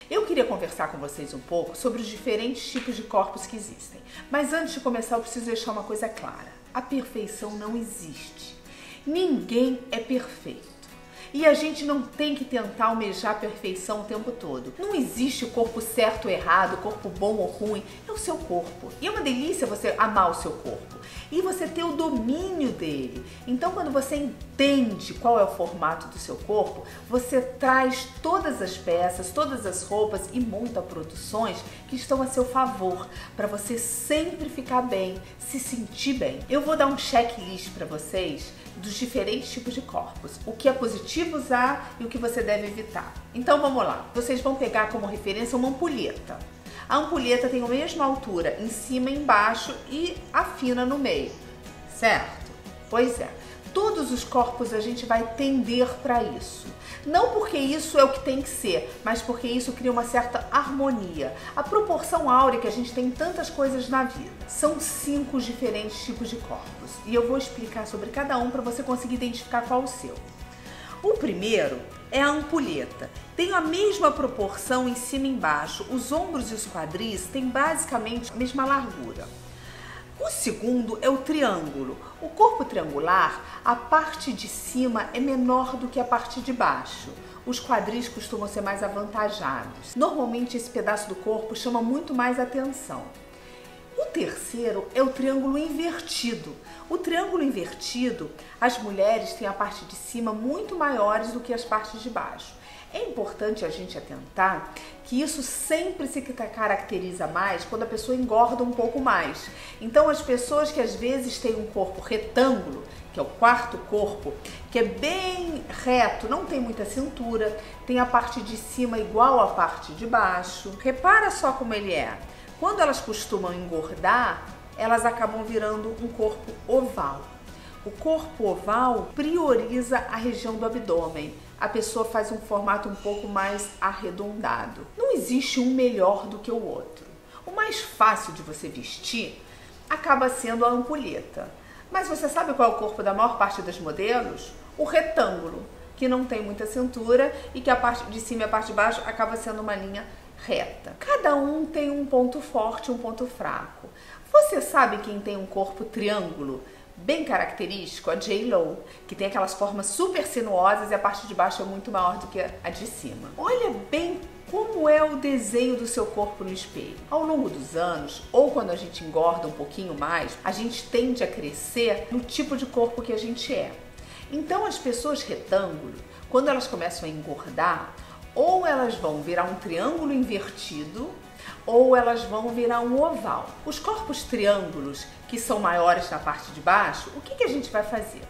Eu queria conversar com vocês um pouco sobre os diferentes tipos de corpos que existem. Mas antes de começar, eu preciso deixar uma coisa clara. A perfeição não existe. Ninguém é perfeito. E a gente não tem que tentar almejar a perfeição o tempo todo. Não existe o corpo certo ou errado, o corpo bom ou ruim. É o seu corpo. E é uma delícia você amar o seu corpo. E você ter o domínio dele. Então, quando você entende qual é o formato do seu corpo, você traz todas as peças, todas as roupas e monta produções que estão a seu favor, para você sempre ficar bem, se sentir bem. Eu vou dar um checklist para vocês dos diferentes tipos de corpos, o que é positivo usar e o que você deve evitar. Então vamos lá, vocês vão pegar como referência uma ampulheta. A ampulheta tem a mesma altura em cima e embaixo e afina no meio, certo? Pois é, todos os corpos a gente vai tender para isso. Não porque isso é o que tem que ser, mas porque isso cria uma certa harmonia. A proporção áurea que a gente tem em tantas coisas na vida. São 5 diferentes tipos de corpos e eu vou explicar sobre cada um para você conseguir identificar qual o seu. O primeiro é a ampulheta. Tem a mesma proporção em cima e embaixo. Os ombros e os quadris têm basicamente a mesma largura. O segundo é o triângulo. O corpo triangular, a parte de cima é menor do que a parte de baixo. Os quadris costumam ser mais avantajados. Normalmente esse pedaço do corpo chama muito mais atenção. O terceiro é o triângulo invertido. O triângulo invertido, as mulheres têm a parte de cima muito maiores do que as partes de baixo. É importante a gente atentar que isso sempre se caracteriza mais quando a pessoa engorda um pouco mais. Então as pessoas que às vezes têm um corpo retângulo, que é o quarto corpo, que é bem reto, não tem muita cintura, tem a parte de cima igual à parte de baixo. Repara só como ele é. Quando elas costumam engordar, elas acabam virando um corpo oval. O corpo oval prioriza a região do abdômen. A pessoa faz um formato um pouco mais arredondado. Não existe um melhor do que o outro. O mais fácil de você vestir acaba sendo a ampulheta. Mas você sabe qual é o corpo da maior parte dos modelos? O retângulo, que não tem muita cintura e que a parte de cima e a parte de baixo acaba sendo uma linha reta. Cada um tem um ponto forte e um ponto fraco. Você sabe quem tem um corpo triângulo bem característico? A J.Lo, que tem aquelas formas super sinuosas e a parte de baixo é muito maior do que a de cima. Olha bem como é o desenho do seu corpo no espelho. Ao longo dos anos, ou quando a gente engorda um pouquinho mais, a gente tende a crescer no tipo de corpo que a gente é. Então as pessoas retângulo, quando elas começam a engordar, ou elas vão virar um triângulo invertido, ou elas vão virar um oval. Os corpos triângulos, que são maiores na parte de baixo, o que a gente vai fazer?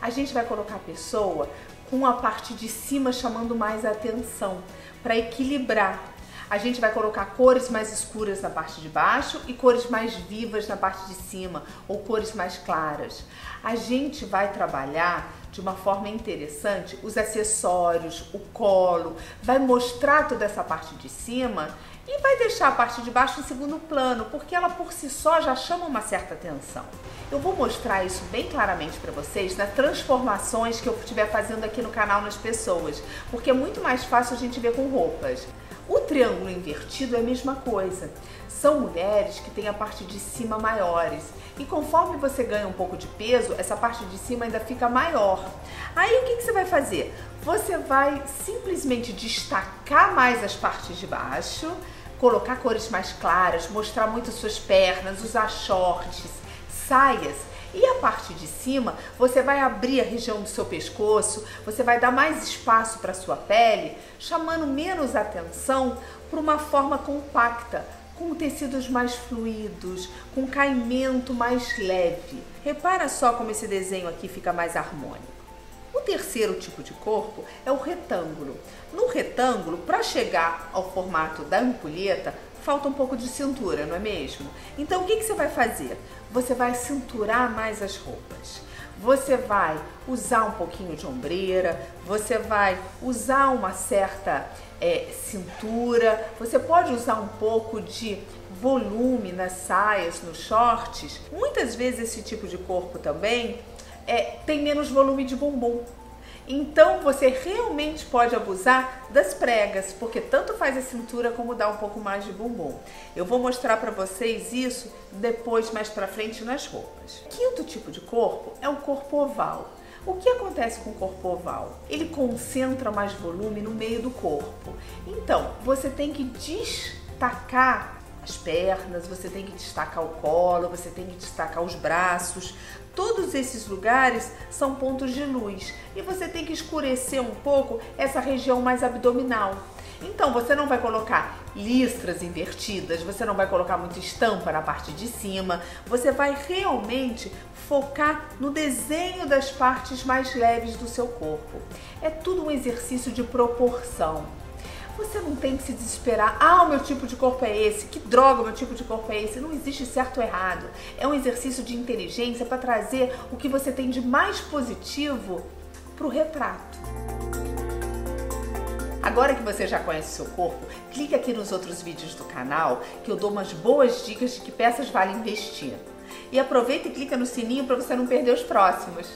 A gente vai colocar a pessoa com a parte de cima chamando mais a atenção, para equilibrar. A gente vai colocar cores mais escuras na parte de baixo e cores mais vivas na parte de cima, ou cores mais claras. A gente vai trabalhar de uma forma interessante os acessórios, o colo, vai mostrar toda essa parte de cima e vai deixar a parte de baixo em segundo plano, porque ela por si só já chama uma certa atenção. Eu vou mostrar isso bem claramente para vocês nas transformações que eu estiver fazendo aqui no canal nas pessoas, porque é muito mais fácil a gente ver com roupas. O triângulo invertido é a mesma coisa. São mulheres que têm a parte de cima maiores e conforme você ganha um pouco de peso, essa parte de cima ainda fica maior. Aí o que você vai fazer? Você vai simplesmente destacar mais as partes de baixo, colocar cores mais claras, mostrar muito suas pernas, usar shorts, saias. E a parte de cima, você vai abrir a região do seu pescoço, você vai dar mais espaço para a sua pele, chamando menos atenção para uma forma compacta, com tecidos mais fluidos, com caimento mais leve. Repara só como esse desenho aqui fica mais harmônico. O terceiro tipo de corpo é o retângulo. No retângulo, para chegar ao formato da ampulheta, falta um pouco de cintura, não é mesmo? Então o que você vai fazer? Você vai cinturar mais as roupas. Você vai usar um pouquinho de ombreira, você vai usar uma certa cintura, você pode usar um pouco de volume nas saias, nos shorts. Muitas vezes esse tipo de corpo também tem menos volume de bumbum. Então você realmente pode abusar das pregas, porque tanto faz a cintura como dá um pouco mais de bumbum. Eu vou mostrar para vocês isso depois, mais pra frente, nas roupas. Quinto tipo de corpo é o corpo oval. O que acontece com o corpo oval? Ele concentra mais volume no meio do corpo. Então, você tem que destacar as pernas, você tem que destacar o colo, você tem que destacar os braços. Todos esses lugares são pontos de luz e você tem que escurecer um pouco essa região mais abdominal. Então você não vai colocar listras invertidas, você não vai colocar muita estampa na parte de cima, você vai realmente focar no desenho das partes mais leves do seu corpo. É tudo um exercício de proporção. Você não tem que se desesperar, o meu tipo de corpo é esse, que droga, o meu tipo de corpo é esse. Não existe certo ou errado. É um exercício de inteligência para trazer o que você tem de mais positivo para o retrato. Agora que você já conhece o seu corpo, clique aqui nos outros vídeos do canal que eu dou umas boas dicas de que peças vale investir. E aproveita e clica no sininho para você não perder os próximos.